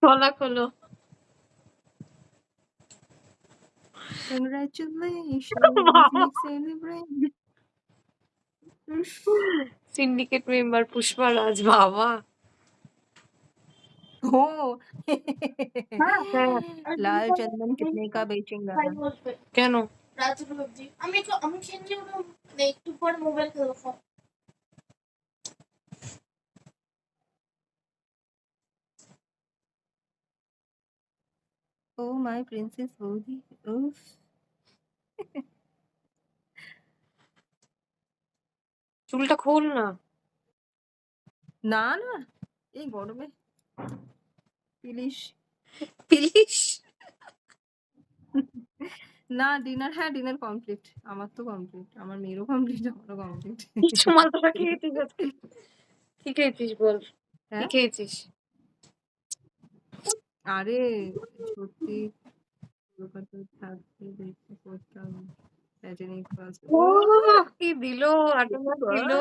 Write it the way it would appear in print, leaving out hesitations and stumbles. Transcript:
গলা খোলো। Congratulations, বাবা, let's celebrate. Syndicate member Pushparaj, বাবা। Oh, হ্যাঁ হ্যাঁ। लाल चंदन कितने का बेचेंगा? কেন? আমি খেলছি একটু পরে মোবাইল খেলবো। Oh, my princess Bodhi. Oof. চুলটা খোল না। না না এই গরমে প্লিজ। প্লিজ। না ডিনার, হ্যাঁ ডিনার কমপ্লিট। আমার তো কমপ্লিট, আমার মেয়েরও কমপ্লিট, আমারও কমপ্লিট। কিছু মালটা খেয়েছিস আজকে? কি খেয়েছিস বল, কি হ্যাঁ খেয়েছিস? আরে সত্যি কলকাতায় থাকতে দেখতে করতাম রজনীকান্ত। ও কি দিল, আটক দিল।